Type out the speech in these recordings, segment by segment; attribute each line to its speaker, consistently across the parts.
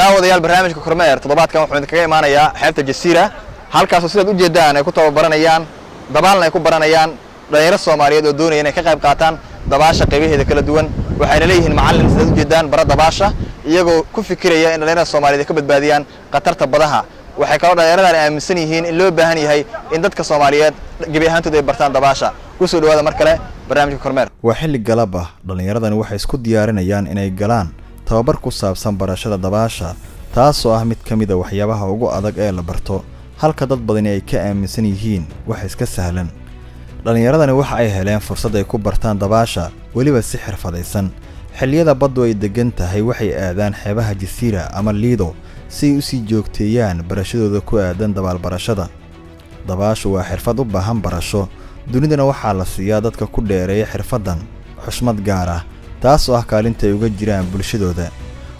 Speaker 1: daawadayaal barnaamijka kormeer toddobaadkan wuxuu idinkaga imaanayaa xeebta Jasiira halkaas oo sidaad u jeedaan ay ku tababaranayaan dabaalna ay ku baranayaan dhalinyaro Soomaaliyeed oo doonaya inay ka qayb qaataan dabaasha qaybaheeda kala duwan waxayna leeyihiin macallin sidaad u jeedaan bara dabaasha iyagoo ku fikiraya in dhalinyarada Soomaaliyeed ka badbaadiyaan qatarta badaha waxay kaloo dhalinyarada aaminsan yihiin in loo baahan yahay in dadka Soomaaliyeed gabi ahaantooda ay bartaan dabaasha ku soo dhawaada mar kale barnaamijka kormeer
Speaker 2: waa xilli galab ah dhalinyaradani waxay isku diyaarinayaan inay galaan tababar ku saabsan barashada dabaasha taasoo ah mid kamid ah waxyaabaha ugu adag ee la barto halka dad badan ay ka aaminsan yihiin wax iska sahlan dhalinyaradani waxa ay heleen fursad ay ku bartaan dabaasha waliba si xirfadaysan xilliyada baddu ay degan tahay waxay aadaan xeebaha Jasiira ama Lido si u sii joogteeyaan barashadooda ku aadan dabaal barashada dabaashu waa xirfad u baahan barasho dunidana waxaa la siiyaa dadka ku dheereeya xirfadan xushmad gaar ah taasoo ah kaalinta ay uga jiraan bulshadooda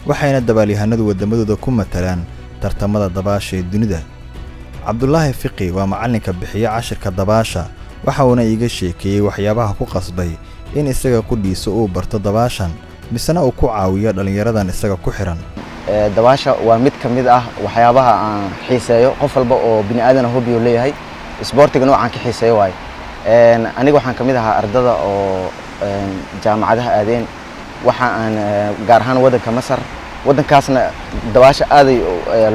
Speaker 2: waxayna dabaalyahanadu wadamadooda ku matalaan tartamada dabaasha ee dunida Cabdullaahi Fiqi waa macallinka bixiya cashirka dabaasha waxa uuna iiga sheekeeyay waxyaabaha ku qasbay in isaga qudhiiso uu barto dabaashan misna uu ku caawiyo dhalinyaradan isaga ku xiran
Speaker 3: dabaasha waa mid kamid ah waxyaabaha aan xiiseeyo qof walba oo bini aadan hobby u leeyahay sportiga noocan ka xiiseeyo waay aniga waxaan kamid ahaa ardada oo jaamacadaha aadeen waxa aan gaar ahaan wadanka Masar wadankaasna dabaasha aad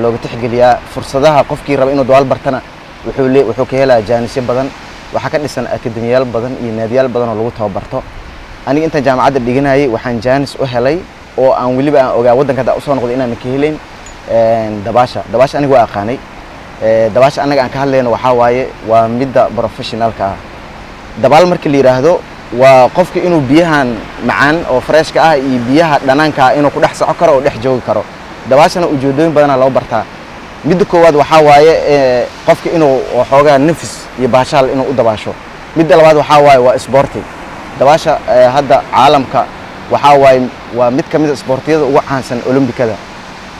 Speaker 3: looga tixgeliyaa fursadaha qofkii raba inuu dabaal bartana wuxuu ka helaa jaanisyo badan waxa ka dhisan akademiyaal badan iyo naadiyaal badan oo lagu tababarto aniga inta jaamacadda dhiganayay waxaan jaanis u helay oo aan waliba aan ogaa wadanka u soo noqday inaan ka helayn dabaasha aniga waa aqaanay dabaasha anaga aan ka hadlayno waxa waaye waa midda professionalka ah dabaal markii la yiraahdo waa qofka inuu biyahan macaan oo freshka ah iyo biyaha dhanaanka inuu ku dhex soco karo oo dhex joogi karo dabaashana ujeedooyin badan loo bartaa midda koowaad waxa waaye qofka inuu xoogaa nafis iyo baashaal inuu u dabaasho midda labaad waxa waaye waa sporti dabaasha hadda caalamka waxa waaye waa mid kamid ah sportiyada ugu caansan Olombikada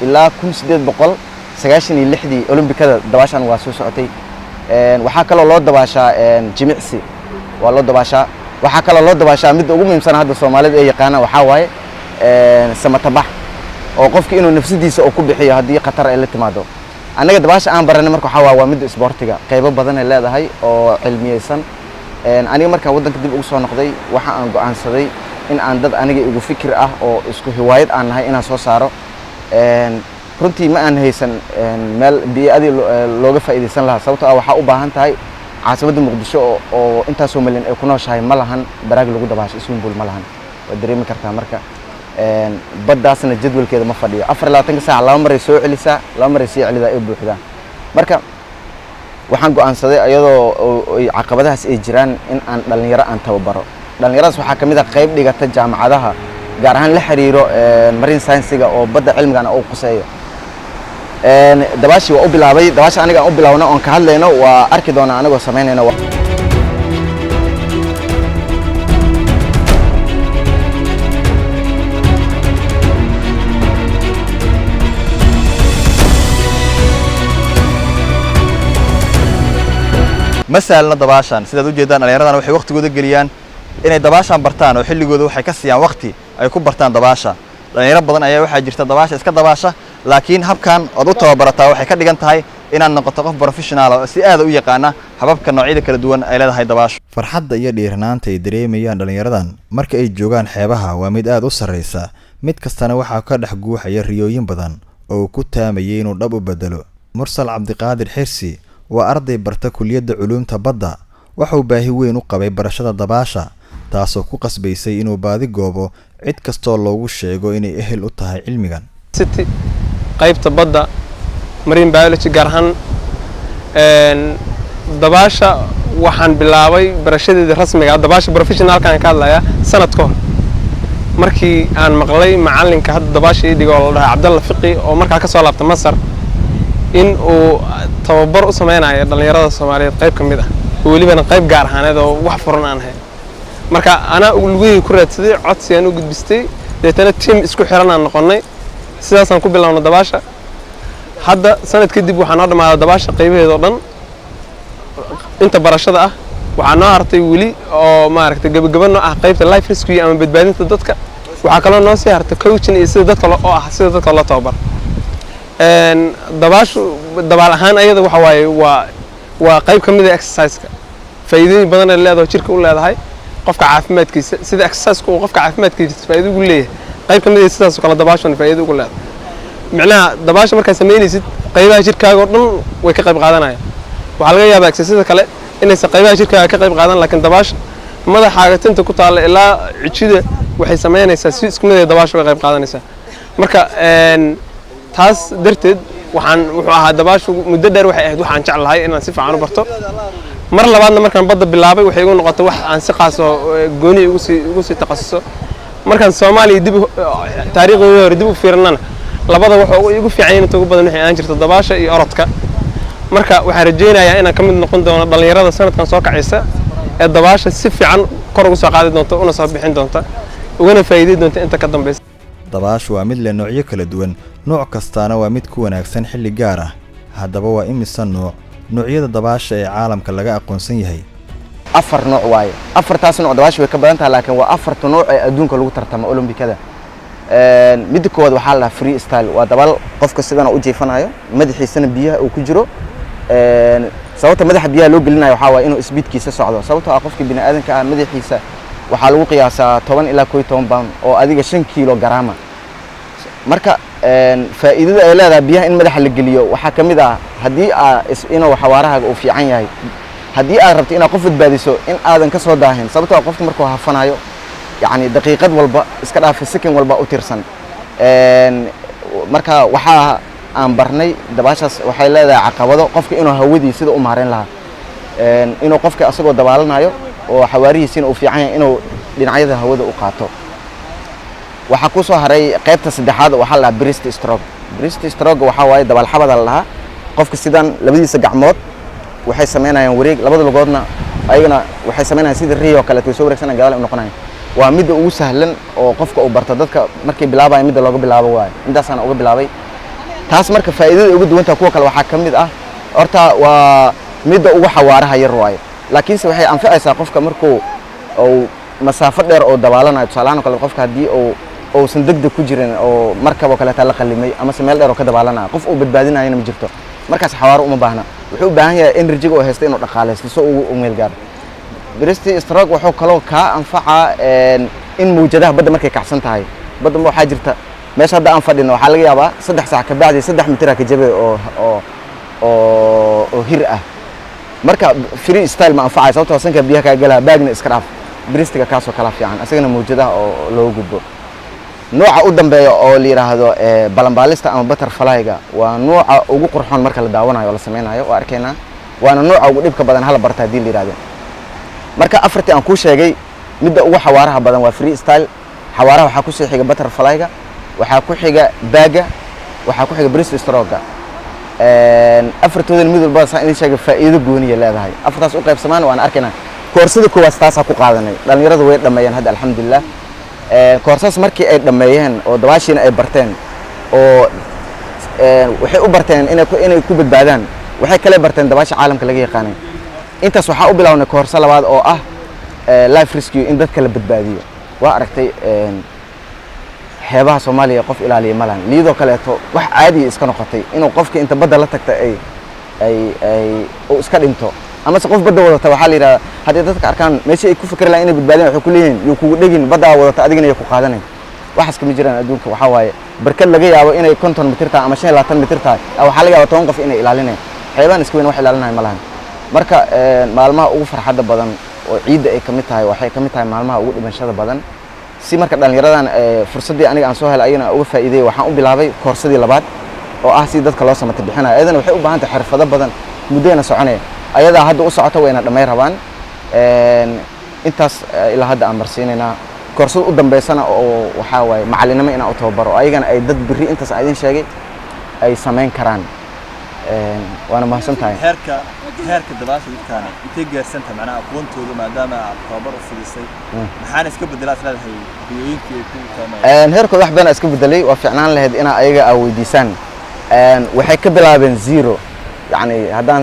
Speaker 3: ilaa 1896 Olombikada dabaashan waa soo socotay waxa kale loo dabaashaa jimicsi waa loo dabaashaa waxa kale loo dabaashaa mid ugu muhiimsan hadda Soomaalida ay yaqaanaan waxa waaye samatabax oo qofka inuu nafsidiisa oo ku bixiyo hadii qatar ay la timaado anaga dabaasha aan baranay marka waxa waa mid sportiga qaybo badan ay leedahay oo cilmiyeysan aniga marka wadanka dib ugu soo noqday waxa aan go'aansaday in aan dad aniga igu fikir ah oo isku hiwaayad aan nahay inaan soo saaro runtii ma aan haysan meel biyaadi looga faa'iideysan lahaa sababtoo ah waxa u baahan tahay caasimada Muqdisho oo intaas oo milyan ay ku nooshahay ma lahan baraag lagu dabaasho iswimbul ma lahan waa dareemi kartaa marka baddaasna jadwalkeeda ma fadhiyo 24 saac laba mar ay soo celisaa laba mar ay sii celidaa ay buuxdaa marka waxaan go'aansaday ayadoo caqabadahaas ay jiraan in aan dhalinyaro aan tababaro dhalinyaradaas waxa kamid ah qayb dhigata jaamacadaha gaar ahaan la xiriiro marine science-ga oo badda cilmigan oo quseeyo dabaashi waa u bilaabay dabaasha aniga aan u bilaawno oo ka hadlayno waa arki doona anagoo sameynayna
Speaker 1: masalna dabaashan sidaad u jeedaan dhalinyaradan waxay waqtigooda galiyaan inay dabaashan bartaan oo xilligooda waxay ka siiyaan waqti ay ku bartaan dabaasha dhalinyaro badan ayaa waxa jirta dabaasha iska dabaasha laakiin habkan oo u tababarataa waxay ka dhigan tahay inaan noqoto qof professional oo si aad u yaqaana hababka noocyada kala duwan ay leedahay dabaasha
Speaker 2: farxadda iyo dhiiranaanta ay dareemayaan dhalinyaradan marka ay joogaan xeebaha waa mid aad u sareysa mid kastana waxa ka dhex guuxaya riyooyin badan oo ku taamayay inuu dhab u bedelo Mursal Cabdiqaadir Xirsi waa arday barta kulliyadda culuumta badda wuxuu baahi weyn u qabay barashada dabaasha taasoo ku qasbaysay inuu baadi goobo cid kastoo loogu sheego inay ehel u tahay cilmigan
Speaker 4: qaybta badda marine biology gaar ahaan dabaasha waxaan bilaabay barashadeeda rasmiga ah dabaasha professionalka aan ka hadlayaa sanad ka hor markii aan maqlay macallinka hadda dabaasha idiga oo la dhahay Cabdullaahi Fiqi oo markaa ka soo laabtay Masar in uu tababar u sameynayo dhalinyarada Soomaaliyeed qayb kamid ah waliba qayb gaar ahaaneed oo wax furan aan ahay marka ana ugu ku raadsaday codsi aan u gudbistay deetana team isku xiran aan noqonay sidaas aan ku bilaabno dabaasha hadda sanad kadib waxaan oo dhamaaday dabaasha qaybaheeda oo dhan inta barashada ah waxaan noo hartay wali oo maaragtay gabagabano ah qaybta life rescue ama badbaadinta dadka waxa kale oo noo sii hartay coaching iyo sida dadka loo tababar dabaashu dabaal ahaan ayada waxa waaye waa qayb ka mid ah exercise-ka faa'iidooyin badan ay leedahay jirka u leedahay qofka caafimaadkiisa sida exercise-ku uu qofka caafimaadkiisa faa'iido ugu leeyahay qayb ka mid ah sidaas oo kale dabaashuna faa'iido ugu leedahay macnaha dabaasha markaad samaynaysid qaybaha jirkaaga oo dhan way ka qayb qaadanayaan waxaa laga yaabaa exercise kale inaysan qaybaha jirkaaga ka qayb qaadan laakiin dabaasha madaxaaga tinta ku taalla ilaa cijida waxay samaynaysaa si isku mid ah dabaasha way qayb qaadanaysaa marka taas darteed wuxuu ahaa dabaashu muddo dheer waxay ahayd waxaan jeclahay inaan si fiican u barto mar labaadna markaan badda bilaabay waxay igu noqotay wax aan si qaas oo gooni ugu sii takhasuso markaan Soomaaliya dib taariikhdooda hore dib u fiirnana labada waxa igu fiican inta ugu badan waxay aan jirto dabaasha iyo orodka marka waxaan rajeynayaa inaan ka mid noqon doono dhalinyarada sanadkan soo kacaysa ee dabaasha si fiican kor ugu soo qaadi doonto una soo bixin doonta ugana faa'iideyn doonta inta ka dambaysa
Speaker 2: dabaashu waa mid leh noocyo kala duwan nooc kastaana waa mid ku wanaagsan xilli gaar ah haddaba waa imisa noocyada dabaasha ee caalamka laga aqoonsan yahay
Speaker 3: 4 nooc waaye 4taas nooc dabaasha way ka badan tahay laakiin waa 4 nooc ee adduunka lagu tartamo Olombikada mid kood waxaa la freestyle waa dabaal qofka sidana u jeefanayo madaxiisana biyaha uu ku jiro sababta madaxa biyaha loo gelinayo waxa waa inuu speedkiisa socdo sababtoo ah qofka bini aadanka ah madaxiisa waxaa lagu qiyaasaa 10 ilaa 12 pound oo adiga 5 kilogram marka faa'iidada ay leedahay biyaha in madaxa la geliyo waxa kamid ah hadii inuu xawaaraha uu fiican yahay hadii aad rabto inaad qof badbaadiso in aadan ka soo daahin sababtoo ah qofka markuu hafanayo يعني دقيقة والبا إسكار في السكن والبا أوتيرسن مركا وحا أم برني دباشة وحيلا ذا عقبضه قفك إنه هودي سيد أمهرين لها إنه قفك أصله دبالنا يو وحواري سين وفي عين إنه لنعيد هوده وقاته وحكوسه هري قيبت السدحاد وحلا بريست ستروك وحواي دبال حبض لها قفك سيدان لبدي سجعمات وحي سمينا يوريك لبض لقودنا أيقنا وحي سمينا سيد الريو كلا تسوي سنة قال إنه قناعي waa mid ugu sahlan oo qofka uu barto dadka markay bilaabay mid looga bilaabo waay intaas aan uga bilaabay taas marka faa'iidada ugu duwanta kuwa kale waxa kamid ah horta waa mid ugu xawaaraha yar waay laakiin se waxay anfacaysaa qofka markuu oo masaafo dheer oo dabaalanayo salaano kale qofka hadii oo san degdeg ku jirin oo markaba kale taa la qalimay ama meel dheer oo ka dabaalanayo qof uu badbaadinayna ma jirto markaas xawaaro uma baahna wuxuu u baahan yahay energy oo haysto inuu dhaqaaleysto soo uu meel gaar بريستي استراق وحو كلو كا أنفعها إن موجودة بدل ما كيكحسن تاعي بدل ما حاجرته مش هذا أنفعنا وحلاقي يابا 6 ساعة كبعد 6 متر كجبه أو هيرة مركب فري ستايل ما أنفعها صوت وصلنا كبيها كجلا باجن إسكراف بريستي كاسو كلاف يعني أصلا موجودة أو لو جدو نوع قدام بيا أو اللي هذا بالمباليستا أما بتر فلايجا ونوع أوجو قرحان مركب الدعونا ولا سمينا أيوة وأركينا وأنا نوع أوجو إبكا بدن هلا برتادي اللي رادين marka afartii aan ku sheegay midda ugu xawaaraha badan waa freestyle xawaaraha waxa ku sii xiga butterfly-ga waxa ku xiga baaga waxa ku xiga breaststroke afartooda mid walba saan in sheegay faa'iido gooniye leedahay afartaas u qaybsamaan waan arkaynaa koorsada koowaad taas ku qaadanay dhalinyaradu way dhameeyeen hadda alxamdulillah koorsas markii ay dhameeyeen oo dabaashiina ay barteen oo waxay u barteen inay ku badbaadaan waxay kale barteen dabaasha caalamka laga yaqaan intaas waxa u bilawnay koorso labaad oo ah life rescue in dadka la badbaadiyo waa aragtay xeebaha Soomaaliya qof ilaaliye malan liido kaleeto wax caadi iska noqotay inuu qofka inta badda la tagta ay oo iska dhinto ama se qof badda wadata waxa la yiraahdaa hadii dadka arkaan meeshii ay ku fikir lahayn inay badbaadiyaan waxay ku leeyihiin iyo kugu dhigin badda wadata adigina ay ku qaadanay waxaas kama jiraan adduunka waxa waaye barkad laga yaabo inay 50 mitir tahay ama 25 mitir tahay waxa laga yaabaa 10 qof inay ilaalinayaan xeebaan iska weyn wax ilaalinay malahan marka maalmaha ugu farxadda badan oo ciidda ay kamid tahay waxay kamid tahay maalmaha ugu dhimashada badan si marka dhalinyaradan fursadii aniga aan soo helay ayana uga faa'iideeyay waxaan u bilaabay koorsadii labaad oo ah si dadka loo samata bixinayo ayadana waxay u baahan tahay xirfado badan muddeena soconay ayada hadda u socoto wayna dhamay rabaan intaas ilaa hadda aan marsiinayna koorsada u dambeysana oo waxa waaye macalinimo inaan u tababaro ayagana ay dad biri intaas aan idin sheegay ay sameyn karaan وانا ما سمعت هاي
Speaker 1: هيرك الدراسة دكتانة انت جالسنتها معناها aqoontooda maadaama tababar u fidisay maxaan iska bedelaa salaad hay biyooyinkii ku taamay
Speaker 3: heerkooda wax badan iska bedelay waa fiicnaan lahayd in ayaga ay weydiisaan waxay ka bilaabeen zero yani hadaan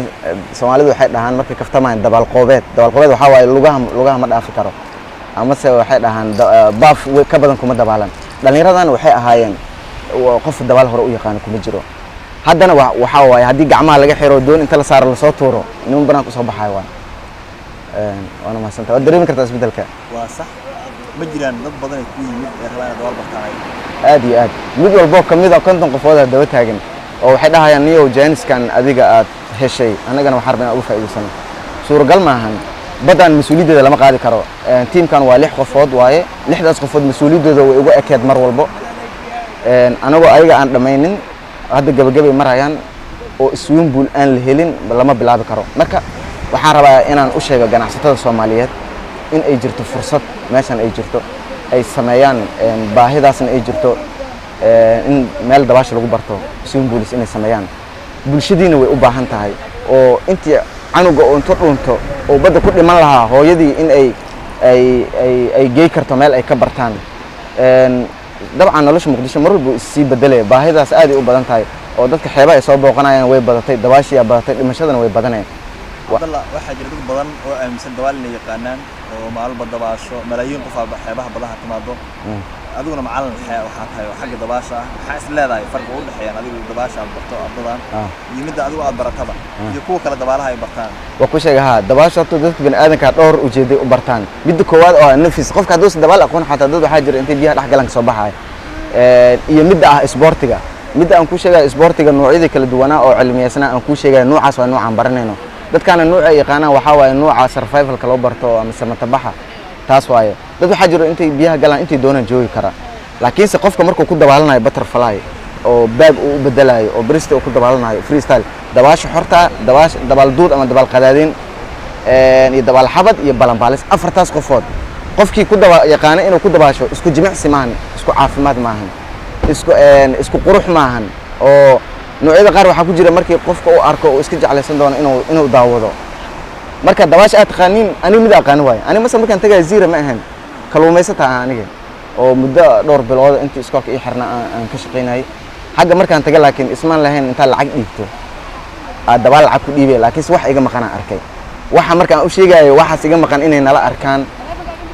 Speaker 3: Soomaalidu waxay dhahaan markay kaftamaan dabal qoobeed waxa waaye lugaha ma dhaafi karo ama se waxay dhahaan baaf ka badan kuma dabaalan dhalinyaradan waxay ahaayeen qof dabaal hore u yaqaan kuma jiro haddana waxaa waaye haddii gacmaha laga xiro doon inta la saaro lasoo tuuro niman banaanka usoo baxayo waay waana mahadsantahay waad dareemi kartaa isbeddelka
Speaker 2: waa sax ma jiraan dad badan ay ku yimid ee rabaan inaad dabaal bartaan
Speaker 3: aad iyo aad mid walboo ka mid a 50 qofood aa daba taagan oo waxay dhahayaan niyow jaaniskan adiga aad heshay annagana waxaan rabnaa uga faa'iidaysano suuragal maahan badan mas'uuliyaddeeda lama qaadi karo tiimkan waa 6 qofood waaye 6daas qofood mas'uuliyaddeeda way uga ekeed mar walbo anagoo ayaga aan dhammaynin hadda gabagabay marayaan oo swimming pool aan la helin lama bilaabi karo marka waxaan rabaa inaan u sheego ganacsatada Soomaaliyeed in ay jirto fursad meeshan ay jirto ay sameeyaan baahidaasna ay jirto in meel dabaasha lagu barto swimming pools inay sameeyaan bulshadiina way u baahan tahay oo intii canuga oo inta dhunto oo badda ku dhiman lahaa hooyadii in ay geey karto meel ay ka bartaan dabcan nolosha Muqdisho mar walba sii bedelay baahidaas aad ay u badan tahay oo dadka xeebaha ay soo booqanayaan way badatay dabaashiya badatay dhimashadana way badaneen
Speaker 2: waxaa jira dad badan oo aaminsan dabaal inay yaqaanaan oo maalba dabaasho malaayiin qof xeebaha badaha timaado adiguna macallin waxaa tahay oo xagga dabaasha ah maxaa is leedahay farqi u dhaxeeyaan adigu dabaasha aad barto ardadan iyo midda adigu aad barataba iyo kuwa kale dabaalaha ay bartaan
Speaker 3: waa ku sheegaha dabaasha horta dadka bani'aadanka dhowr ujeeday u bartaan midda koowaad oo nafis qofka hadduu dabaal aqoon xataa dad waxaa jira intay biyaha dhex galan ka soo baxay iyo midda ah isboortiga midda aan ku sheegay isboortiga noocyada kala duwanaa oo cilmiyeysna aan ku sheegay noocaas waa noocan baranayno dadkana nooca yaqaanaan waxaa waaye nooca survivalka loo barto ama samatabaxa taas waaye dad waxaa jiro intay biyaha galaan intay doonaan joogi kara laakiinse qofka markuu ku dabaalanayo butterfly oo baag uu u bedelayo oo brista uu ku dabaalanayo freestyle dabaasha xorta dabaal duud ama dabaal qadaadin iyo dabaal xabad iyo balanbaalis afartaas qofood qofkii ku yaqaana inuu ku dabaasho isku jimicsi maahan isku caafimaad maahan isku qurux maahan oo noocyada qaar waxaa ku jira markii qofka uu arko uu iska jeclaysan doono inuu daawado marka dabaasha aad taqaaniin aniga mid aqaan waaye aniga masal markaan tagay ziira ma ahan kaluumaysataa aniga oo muddo dhowr bilood intii iskoolka ii xirna aan ka shaqaynayay xagga markaan taga laakiin ismaan lahayn intaa lacag dhiibto aad dabaal lacag ku dhiibay laakiinse wax iga maqan aan arkay waxa markaan u sheegayo waxaas iga maqan inay nala arkaan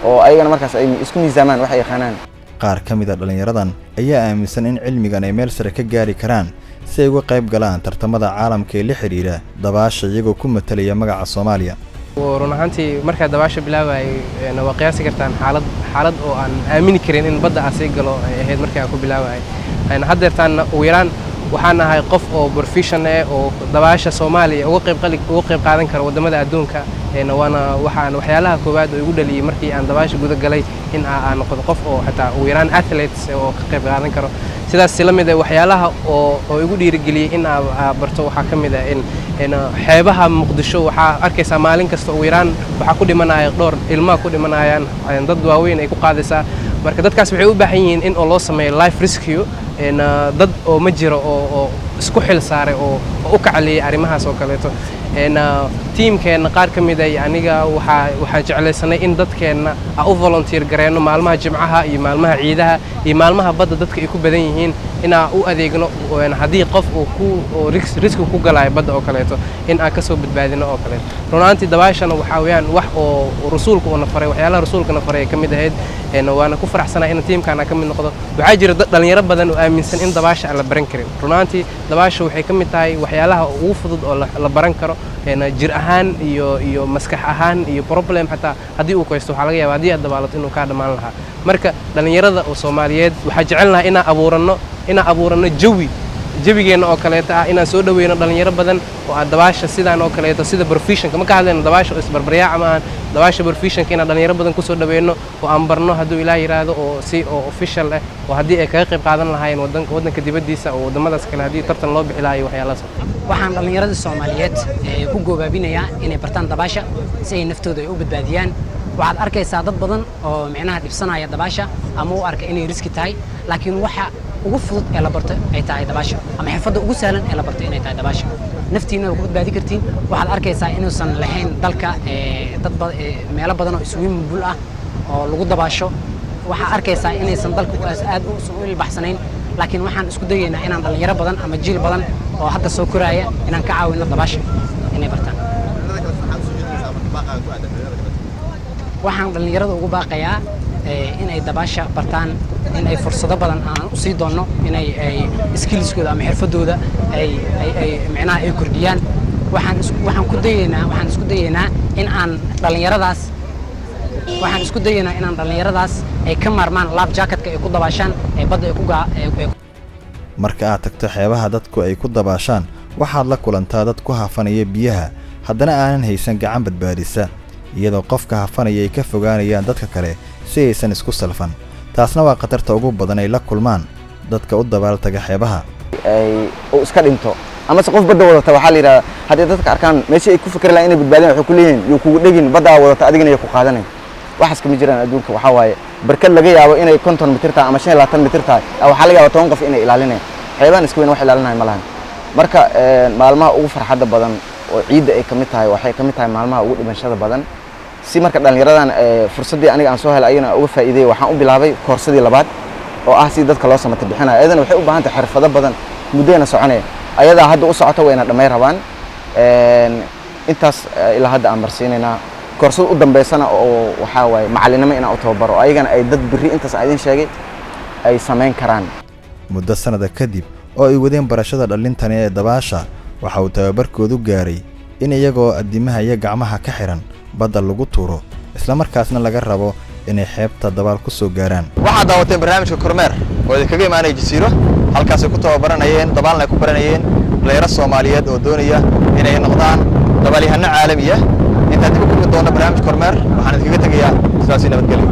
Speaker 3: oo ayagana markaas ay isku miisaamaan wax yaqaanaan
Speaker 2: qaar ka mid a dhalinyaradan ayaa aaminsan in cilmigan ay meel sare ka gaari karaan si ay uga qayb galaan tartamada caalamka ee la xiriira dabaasha iyagoo ku matalaya magaca Soomaaliya
Speaker 4: run ahaantii markaa dabaasha bilaabay waa qiyaasi kartaan xaalad oo aan aamini karin in badda aan sii galo ay ahayd markii aan ku bilaabay haddeertaan ugu yaraan waxaan ahay qof oo professional oo dabaasha Soomaaliya uga qayb qaadan kara wadamada adduunka waana waxyaalaha koowaad oo igu dhaliyay markii aan dabaasha guda galay in aan noqdo qof oo xataa ugu yaraan athletes oo ka qayb qaadan karo sidaas la mid ah waxyaalaha oo igu dhiirigeliyay in aan barto waxaa ka mid ah in xeebaha Muqdisho waxaa arkaysaa maalin kasta ugu yaraan waxaa ku dhimanaya dhowr ilmaha ku dhimanayaan dad waaweyn ay ku qaadaysaa marka dadkaas waxay u baahan yihiin in loo sameeyo life rescue dad oo ma jiro oo isku xil saaray oo u kacaliyay arrimahaas oo kaleeto tiimkeena qaar ka mid ah aniga waxaan jeclaysanay in dadkeena u volunteer gareeno maalmaha jimcaha iyo maalmaha ciidaha iyo maalmaha badda dadka ay ku badan yihiin inaan u adeegno haddii qof uu riski ku galayo badda oo kaleeto in aan ka soo badbaadino oo kaleeto runaantii dabaashana waxaa weeyaan wax oo rasuulka uu na faray waxyaalaha rasuulka na faray ka mid ahayd waana ku faraxsanahay in tiimkaana ka mid noqdo waxaa jira dhalinyaro badan oo aaminsan in dabaasha aan la baran karin runaantii dabaasha waxay ka mid tahay waxyaalaha ugu fudud oo la baran karo jir ahaan iyo maskax ahaan iyo problem xataa haddii uu kaysto waxaa laga yaabaa haddii aad dabaalato inuu kaa dhammaan lahaa marka dhalinyarada oo Soomaaliyeed waxaa jecelnahay inaan abuurano jawigeena oo kaleeto ah inaan soo dhaweyno dhalinyaro badan oo aad dabaasha sidaan oo kaleeto sida professionka ma ka hadlayno dabaasha oo isbarbariyaaca ma ahan dabaasha professionka inaan dhalinyaro badan ku soo dhaweyno oo aan barno hadduu Ilaahay yiraahdo oo si oo official ah oo haddii ay kaga qayb qaadan lahaayeen wadanka dibadiisa oo wadamadaas kale haddii tartan loo bixi lahayo waxyaalahaas
Speaker 5: waxaan dhalinyarada Soomaaliyeed ku goobaabinayaa inay bartaan dabaasha si ay naftooda u badbaadiyaan waxaad arkaysaa dad badan oo micnaha dhibsanaya dabaasha ama u arka inay riski tahay laakiin waxa ugu fudud ee la barto ay tahay dabaasha ama xirfadda ugu sahlan ee la barto inay tahay dabaasha naftiina ku badbaadi kartiin waxaad arkaysaa inuusan lahayn dalka meelo badan oo swimming pool ah oo lagu dabaasho waxaad arkaysaa inaysan dalka aad u ilbaxsanayn laakiin waxaan isku dayaynaa inaan dhalinyaro badan ama jiil badan oo hadda soo koraya inaan ka caawino dabaasha inay bartaan waxaan dhalinyarada ugu baaqayaa inay dabaasha bartaan in ay fursado badan aan u sii doonno inay skillskooda ama xirfadooda ay micnaha ay kordhiyaan waxaan isku dayeynaa in aan dhalinyaradaas ay ka maarmaan lab jacketka ay ku dabaashaan ee badda ay
Speaker 2: marka aad tagto xeebaha dadku ay ku dabaashaan waxaad la kulantaa dad ku hafanaya biyaha haddana aanan haysan gacan badbaadisa iyadoo qofka hafanaya ay ka fogaanayaan dadka kale si aysan isku salfan taasna waa khatarta ugu badan ay la kulmaan dadka u dabaaltaga xeebaha
Speaker 3: oo iska dhinto ama se qof badda wadata waxaa la yidhahdaa haddii dadka arkaan meeshii ay ku fikri lahaan inay badbaadiyaan waxay ku leeyihiin yuu kugu dhegin baddaa wadata adigana yay ku qaadanayn waxaas kama jiraan adduunka waxaa waaye barkad laga yaabo inay 50 mitir tahay ama 25 mitir tahay waxaa laga yaabaa 10 qof inay ilaalinayaan xeebaan iska weyn wax ilaalinayo ma lahan marka maalmaha ugu farxadda badan oo ciidda ay kamid tahay waxay kamid tahay maalmaha ugu dhimashada badan si marka dhalinyaradan fursadii aniga aan soo helay ayana uga faa'iideeyay waxaan u bilaabay koorsadii labaad oo ah si dadka loo samata bixinayo ayadana waxay u baahan tahay xirfado badan muddeena soconaya ayadaa hadda u socota wayna dhamay rabaan intaas ilaa hadda aan marsiinaynaa koorsada u dambeysana oo waxaa waaye macalinimo inaan u tababaro ayagana ay dad biri intaas aan idin sheegay ay samayn karaan
Speaker 2: muddo sanada kadib oo ay wadeen barashada dhalintani ee dabaasha waxa uu tababarkoodu gaaray in iyagoo addimaha iyo gacmaha ka xiran badda lagu tuuro isla markaasna laga rabo inay xeebta dabaal ku soo gaaraan
Speaker 1: waxaad daawateen barnaamijka kormeer oo idinkaga imaanaya jasiiro halkaasay ku tababaranayeen dabaalna ay ku baranayeen dhalinyaro Soomaaliyeed oo doonaya inay noqdaan dabalyahano caalami ah inta dib u kulmi doona barnaamijka kormeer waxaan idinkaga tegayaa sidaas nabadgelyo